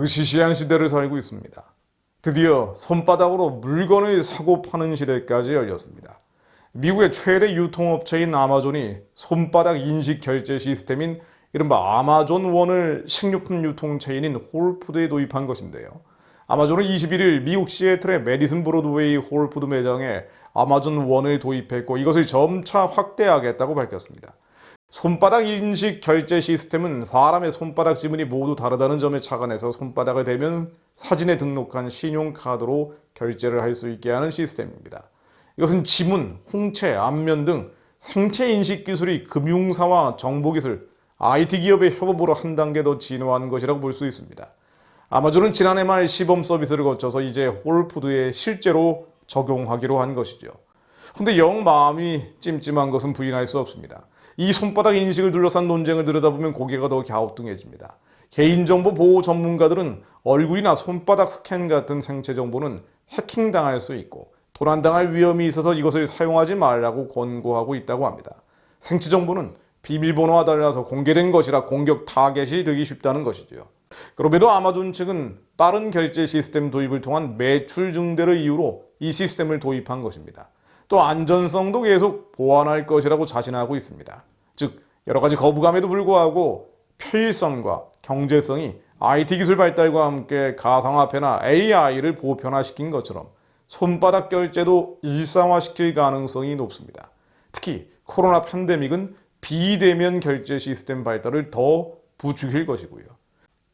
으시시한 시대를 살고 있습니다. 드디어 손바닥으로 물건을 사고 파는 시대까지 열렸습니다. 미국의 최대 유통업체인 아마존이 손바닥 인식 결제 시스템인 이른바 아마존 원을 식료품 유통체인인 홀푸드에 도입한 것인데요. 아마존은 21일 미국 시애틀의 메디슨 브로드웨이 홀푸드 매장에 아마존 원을 도입했고 이것을 점차 확대하겠다고 밝혔습니다. 손바닥 인식 결제 시스템은 사람의 손바닥 지문이 모두 다르다는 점에 착안해서 손바닥을 대면 사진에 등록한 신용카드로 결제를 할 수 있게 하는 시스템입니다. 이것은 지문, 홍채, 안면 등 생체 인식 기술이 금융사와 정보기술, IT 기업의 협업으로 한 단계 더 진화한 것이라고 볼 수 있습니다. 아마존은 지난해 말 시범 서비스를 거쳐서 이제 홀푸드에 실제로 적용하기로 한 것이죠. 근데 영 마음이 찜찜한 것은 부인할 수 없습니다. 이 손바닥 인식을 둘러싼 논쟁을 들여다보면 고개가 더 갸우뚱해집니다. 개인정보 보호 전문가들은 얼굴이나 손바닥 스캔 같은 생체 정보는 해킹당할 수 있고 도난당할 위험이 있어서 이것을 사용하지 말라고 권고하고 있다고 합니다. 생체 정보는 비밀번호와 달라서 공개된 것이라 공격 타겟이 되기 쉽다는 것이죠. 그럼에도 아마존 측은 빠른 결제 시스템 도입을 통한 매출 증대를 이유로 이 시스템을 도입한 것입니다. 또 안전성도 계속 보완할 것이라고 자신하고 있습니다. 즉 여러 가지 거부감에도 불구하고 편리성과 경제성이 IT 기술 발달과 함께 가상화폐나 AI를 보편화시킨 것처럼 손바닥 결제도 일상화시킬 가능성이 높습니다. 특히 코로나 팬데믹은 비대면 결제 시스템 발달을 더 부추길 것이고요.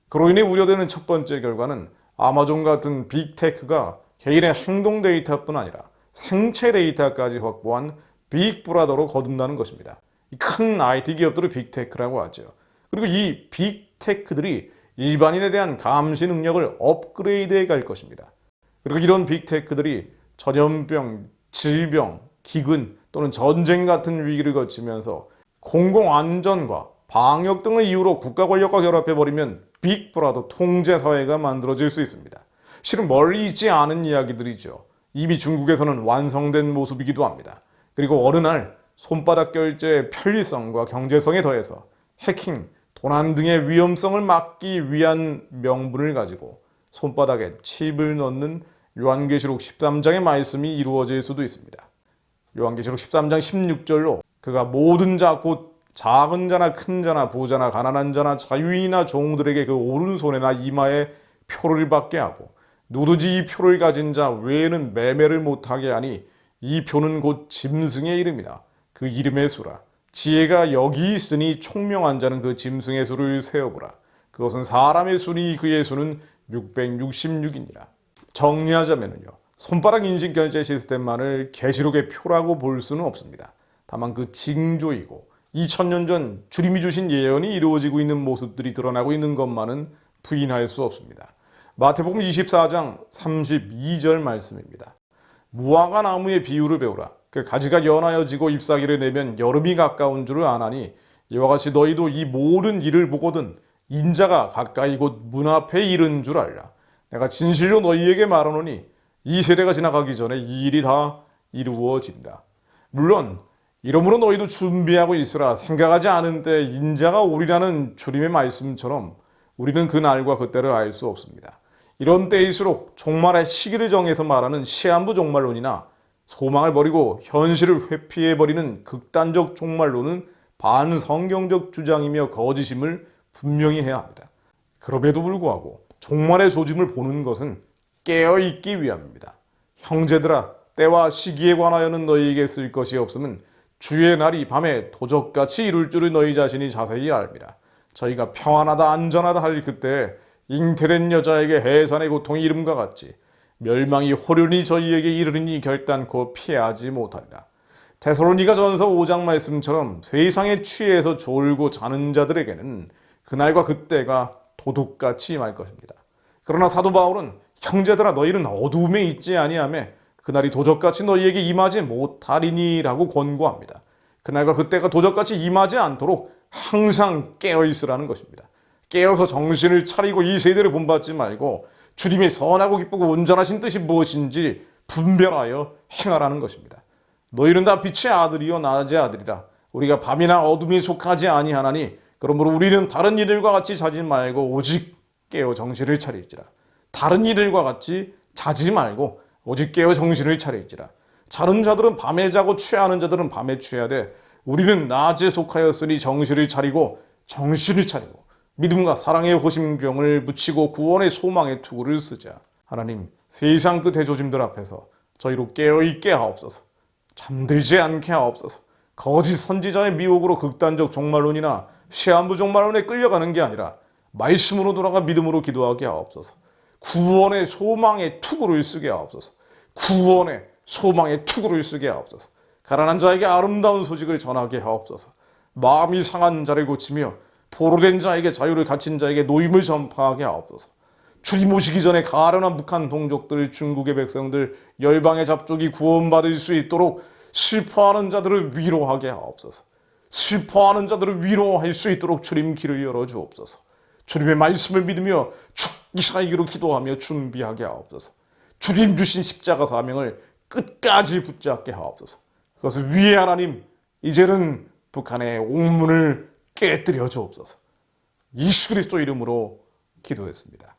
그로 인해 우려되는 첫 번째 결과는 아마존 같은 빅테크가 개인의 행동 데이터뿐 아니라 생체 데이터까지 확보한 빅브라더로 거듭나는 것입니다. 큰 IT 기업들을 빅테크라고 하죠. 그리고 이 빅테크들이 일반인에 대한 감시 능력을 업그레이드해 갈 것입니다. 그리고 이런 빅테크들이 전염병, 질병, 기근 또는 전쟁 같은 위기를 거치면서 공공안전과 방역 등을 이유로 국가 권력과 결합해버리면 빅브라더 통제사회가 만들어질 수 있습니다. 실은 멀리 있지 않은 이야기들이죠. 이미 중국에서는 완성된 모습이기도 합니다. 그리고 어느 날 손바닥 결제의 편리성과 경제성에 더해서 해킹, 도난 등의 위험성을 막기 위한 명분을 가지고 손바닥에 칩을 넣는 요한계시록 13장의 말씀이 이루어질 수도 있습니다. 요한계시록 13장 16절로 그가 모든 자 곧 작은 자나 큰 자나 부자나 가난한 자나 자유인이나 종들에게 그 오른손에나 이마에 표를 받게 하고 누르지 이 표를 가진 자 외에는 매매를 못하게 하니 이 표는 곧 짐승의 이름이나 그 이름의 수라. 지혜가 여기 있으니 총명한 자는 그 짐승의 수를 세어보라. 그것은 사람의 수니 그의 수는 666이니라. 정리하자면요. 손바닥 인식 결제 시스템만을 계시록의 표라고 볼 수는 없습니다. 다만 그 징조이고 2000년 전 주님이 주신 예언이 이루어지고 있는 모습들이 드러나고 있는 것만은 부인할 수 없습니다. 마태복음 24장 32절 말씀입니다. 무화과 나무의 비유를 배우라. 그 가지가 연하여 지고 잎사귀를 내면 여름이 가까운 줄을 아나니 이와 같이 너희도 이 모든 일을 보거든 인자가 가까이 곧 문 앞에 이른 줄 알라. 내가 진실로 너희에게 말하노니 이 세대가 지나가기 전에 이 일이 다 이루어진다. 물론 이러므로 너희도 준비하고 있으라. 생각하지 않은 때 인자가 오리라는 주님의 말씀처럼 우리는 그 날과 그때를 알 수 없습니다. 이런 때일수록 종말의 시기를 정해서 말하는 시한부 종말론이나 소망을 버리고 현실을 회피해버리는 극단적 종말론은 반성경적 주장이며 거짓임을 분명히 해야 합니다. 그럼에도 불구하고 종말의 조짐을 보는 것은 깨어있기 위함입니다. 형제들아, 때와 시기에 관하여는 너희에게 쓸 것이 없음은 주의 날이 밤에 도적같이 이룰 줄을 너희 자신이 자세히 알미라. 저희가 평안하다 안전하다 할 그때 잉태된 여자에게 해산의 고통이 이름과 같이 멸망이 호련히 저희에게 이르리니 결단코 피하지 못하리라. 데살로니가 전서 5장 말씀처럼 세상에 취해서 졸고 자는 자들에게는 그날과 그때가 도둑같이 임할 것입니다. 그러나 사도 바울은 형제들아 너희는 어두움에 있지 아니하며 그날이 도적같이 너희에게 임하지 못하리니라고 권고합니다. 그날과 그때가 도적같이 임하지 않도록 항상 깨어있으라는 것입니다. 깨어서 정신을 차리고 이 세대를 본받지 말고 주님의 선하고 기쁘고 온전하신 뜻이 무엇인지 분별하여 행하라는 것입니다. 너희는 다 빛의 아들이요 낮의 아들이라. 우리가 밤이나 어둠에 속하지 아니하나니 그러므로 우리는 다른 이들과 같이 자지 말고 오직 깨어 정신을 차릴지라. 다른 이들과 같이 자지 말고 오직 깨어 정신을 차릴지라. 자는 자들은 밤에 자고 취하는 자들은 밤에 취하되 우리는 낮에 속하였으니 정신을 차리고 믿음과 사랑의 호심병을 붙이고 구원의 소망의 투구를 쓰자. 하나님, 세상 끝 대조짐들 앞에서 저희로 깨어있게 하옵소서. 잠들지 않게 하옵소서. 거짓 선지자의 미혹으로 극단적 종말론이나 시한부 종말론에 끌려가는 게 아니라 말씀으로 돌아가 믿음으로 기도하게 하옵소서. 구원의 소망의 투구를 쓰게 하옵소서. 구원의 소망의 투구를 쓰게 하옵소서. 가난한 자에게 아름다운 소식을 전하게 하옵소서. 마음이 상한 자를 고치며 포로된 자에게 자유를 갇힌 자에게 노임을 전파하게 하옵소서. 주님 오시기 전에 가련한 북한 동족들, 중국의 백성들, 열방의 잡족이 구원받을 수 있도록 슬퍼하는 자들을 위로하게 하옵소서. 슬퍼하는 자들을 위로할 수 있도록 주님 길을 열어주옵소서. 주님의 말씀을 믿으며 죽기 살기로 기도하며 준비하게 하옵소서. 주님 주신 십자가 사명을 끝까지 붙잡게 하옵소서. 그것을 위해 하나님, 이제는 북한의 옥문을 깨뜨려 주옵소서. 예수 그리스도 이름으로 기도했습니다.